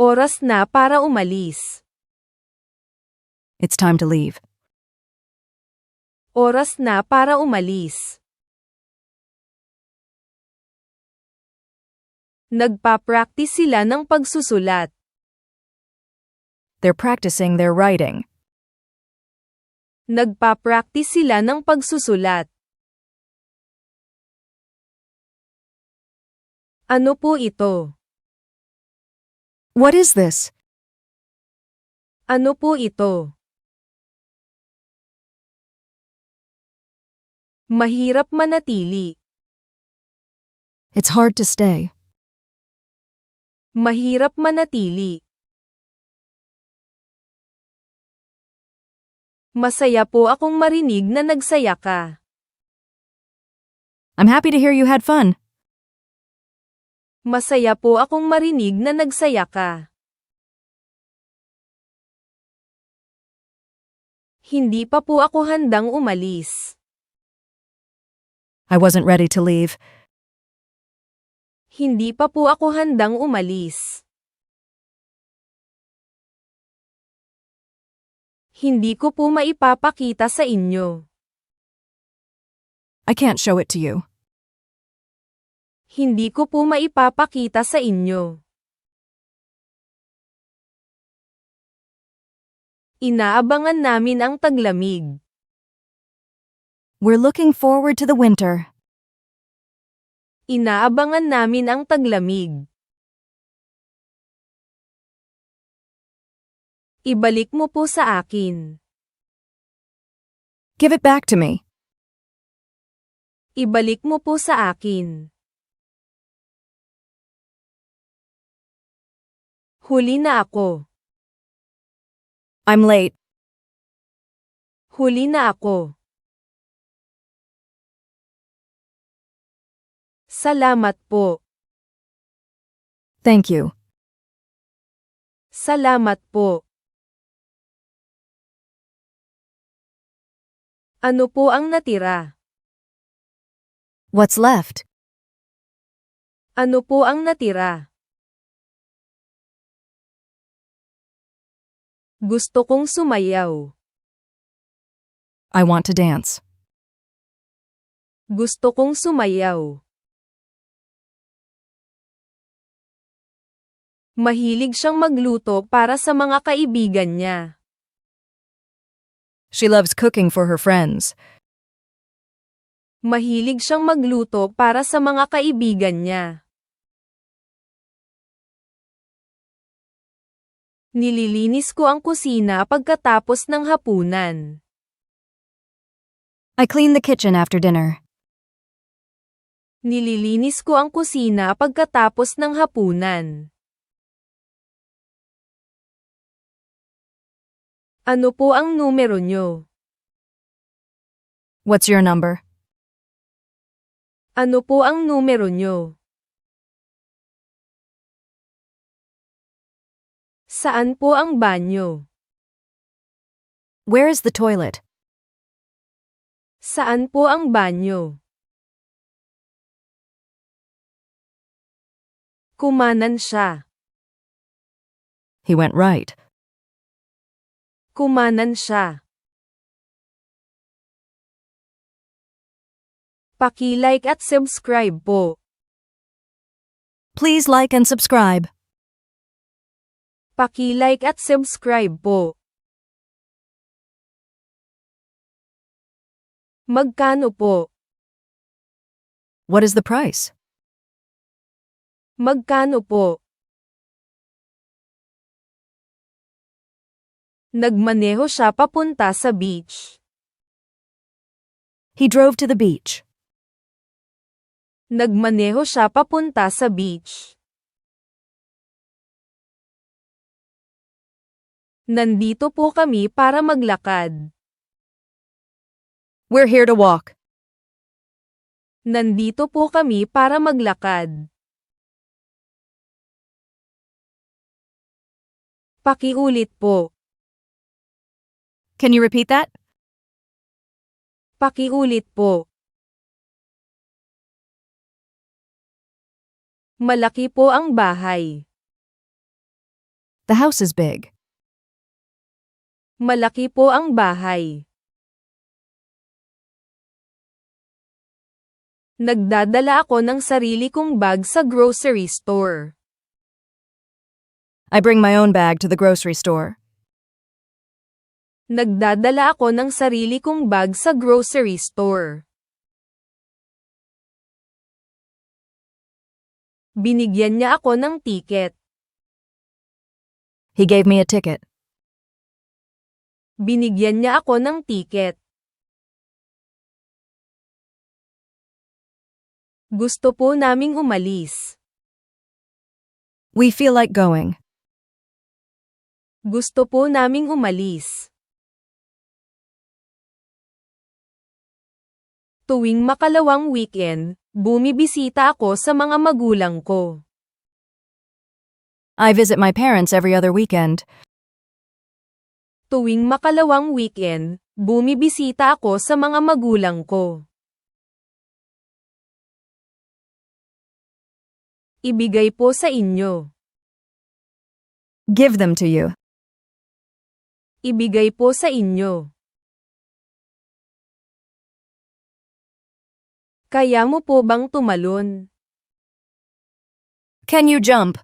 Oras na para umalis. It's time to leave. Oras na para umalis. Nagpa-practice sila ng pagsusulat. They're practicing their writing. Nagpa-practice sila ng pagsusulat. Ano po ito? What is this? Ano po ito? Mahirap manatili. It's hard to stay. Mahirap manatili. Masaya po akong marinig na nagsaya ka. I'm happy to hear you had fun. Masaya po akong marinig na nagsaya ka. Hindi pa po ako handang umalis. I wasn't ready to leave. Hindi pa po ako handang umalis. Hindi ko po maipapakita sa inyo. I can't show it to you. Hindi ko po maipapakita sa inyo. Inaabangan namin ang taglamig. We're looking forward to the winter. Inaabangan namin ang taglamig. Ibalik mo po sa akin. Give it back to me. Ibalik mo po sa akin. Huli na ako. I'm late. Huli na ako. Salamat po. Thank you. Salamat po. Ano po ang natira? What's left? Ano po ang natira? Gusto kong sumayaw. I want to dance. Gusto kong sumayaw. Mahilig siyang magluto para sa mga kaibigan niya. She loves cooking for her friends. Mahilig siyang magluto para sa mga kaibigan niya. Nililinis ko ang kusina pagkatapos ng hapunan. I clean the kitchen after dinner. Nililinis ko ang kusina pagkatapos ng hapunan. Ano po ang numero nyo? What's your number? Ano po ang numero nyo? Saan po ang banyo? Where is the toilet? Saan po ang banyo? Kumanan siya. He went right. Kumanan siya. Paki-like at subscribe po. Please like and subscribe. Paki-like at subscribe po. Magkano po? What is the price? Magkano po? Nagmaneho siya papunta sa beach. He drove to the beach. Nagmaneho siya papunta sa beach. Nandito po kami para maglakad. We're here to walk. Nandito po kami para maglakad. Pakiulit po. Can you repeat that? Pakiulit po. Malaki po ang bahay. The house is big. Malaki po ang bahay. Nagdadala ako ng sarili kong bag sa grocery store. I bring my own bag to the grocery store. Nagdadala ako ng sarili kong bag sa grocery store. Binigyan niya ako ng tiket. He gave me a ticket. Binigyan niya ako ng tiket. Gusto po naming umalis. We feel like going. Gusto po naming umalis. Tuwing makalawang weekend, bumibisita ako sa mga magulang ko. I visit my parents every other weekend. Tuwing makalawang weekend, bumibisita ako sa mga magulang ko. Ibigay po sa inyo. Give them to you. Ibigay po sa inyo. Kaya mo po bang tumalon? Can you jump?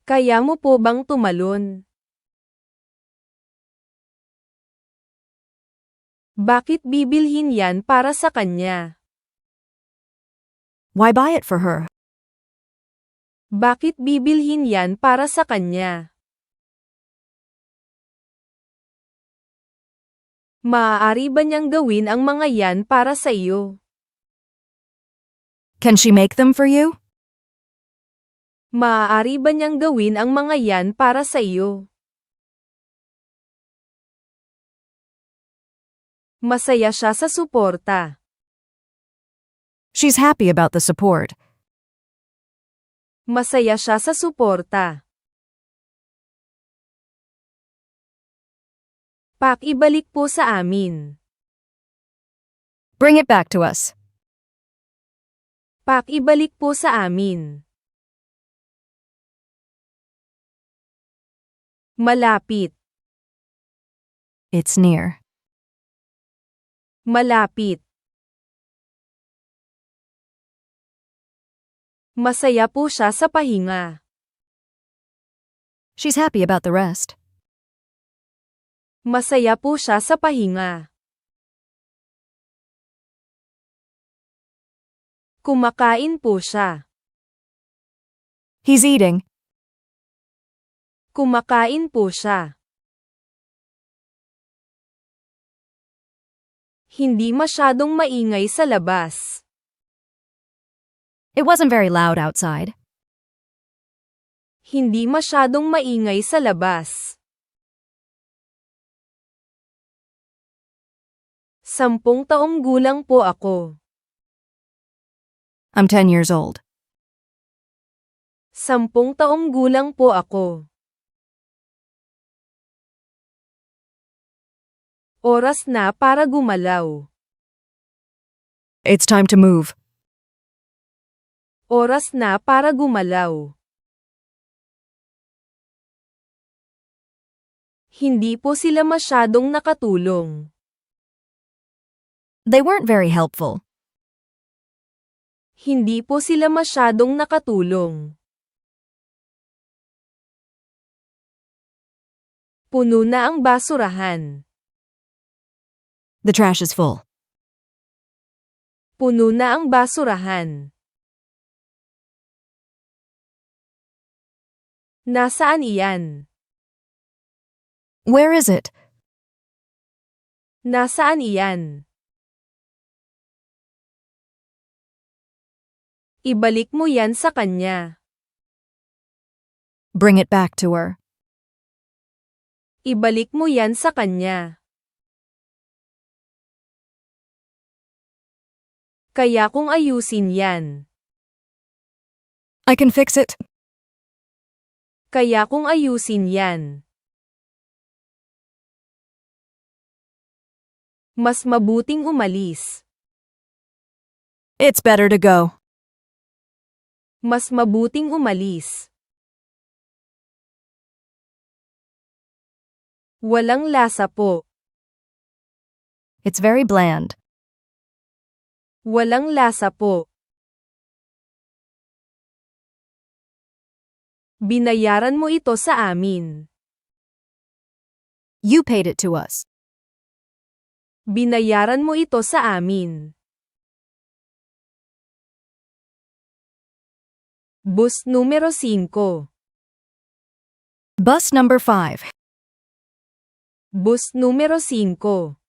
Kaya mo po bang tumalon? Bakit bibilhin yan para sa kanya? Why buy it for her? Bakit bibilhin yan para sa kanya? Maaari ba niyang gawin ang mga yan para sa iyo? Can she make them for you? Maaari ba niyang gawin ang mga yan para sa iyo? Masaya siya sa suporta. She's happy about the support. Masaya siya sa suporta. Pakibalik po sa amin. Bring it back to us. Pakibalik po sa amin. Malapit. It's near. Malapit. Masaya po siya sa pahinga. She's happy about the rest. Masaya po siya sa pahinga. Kumakain po siya. He's eating. Kumakain po siya. Hindi masyadong maingay sa labas. It wasn't very loud outside. Hindi masyadong maingay sa labas. 10 taong gulang po ako. I'm 10 years old. 10 taong gulang po ako. Oras na para gumalaw. It's time to move. Oras na para gumalaw. Hindi po sila masyadong nakatulong. They weren't very helpful. Hindi po sila masyadong nakatulong. Puno na ang basurahan. The trash is full. Puno na ang basurahan. Nasaan iyan? Where is it? Nasaan iyan? Ibalik mo yan sa kanya. Bring it back to her. Ibalik mo yan sa kanya. Kaya kung ayusin yan. I can fix it. Kaya kung ayusin yan. Mas mabuting umalis. It's better to go. Mas mabuting umalis. Walang lasa po. It's very bland. Walang lasa po. Binayaran mo ito sa amin. You paid it to us. Binayaran mo ito sa amin. Bus numero 5. Bus number 5. Bus numero 5.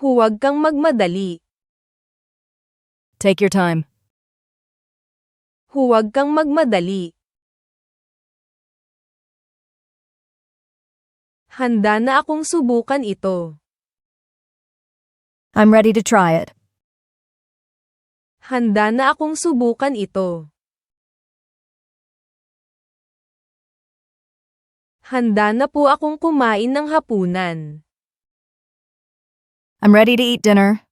Huwag kang magmadali. Take your time. Huwag kang magmadali. Handa na akong subukan ito. I'm ready to try it. Handa na akong subukan ito. Handa na po akong kumain ng hapunan. I'm ready to eat dinner.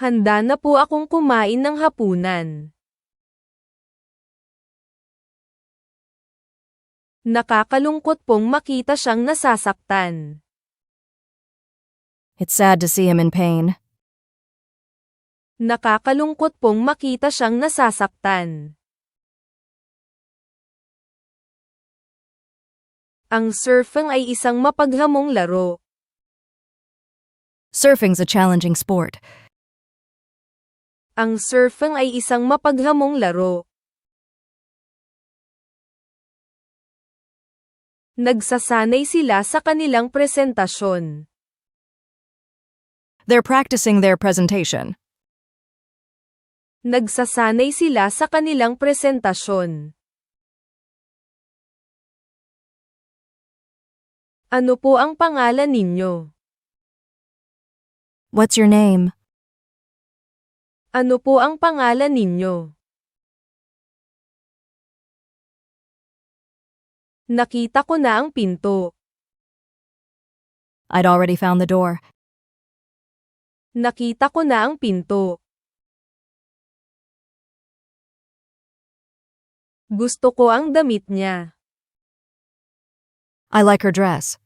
Handa na po akong kumain ng hapunan. Nakakalungkot pong makita siyang nasasaktan. It's sad to see him in pain. Nakakalungkot pong makita siyang nasasaktan. Ang surfing ay isang mapaghamong laro. Surfing's a challenging sport. Ang surfing ay isang mapaghamong laro. Nagsasanay sila sa kanilang presentasyon. They're practicing their presentation. Nagsasanay sila sa kanilang presentasyon. Ano po ang pangalan ninyo? What's your name? Ano po ang pangalan ninyo? Nakita ko na ang pinto. I'd already found the door. Nakita ko na ang pinto. Gusto ko ang damit niya. I like her dress.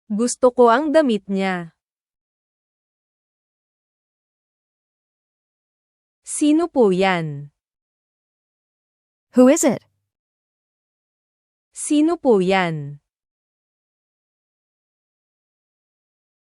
Gusto ko ang damit niya. Sino po yan? Who is it? Sino po yan?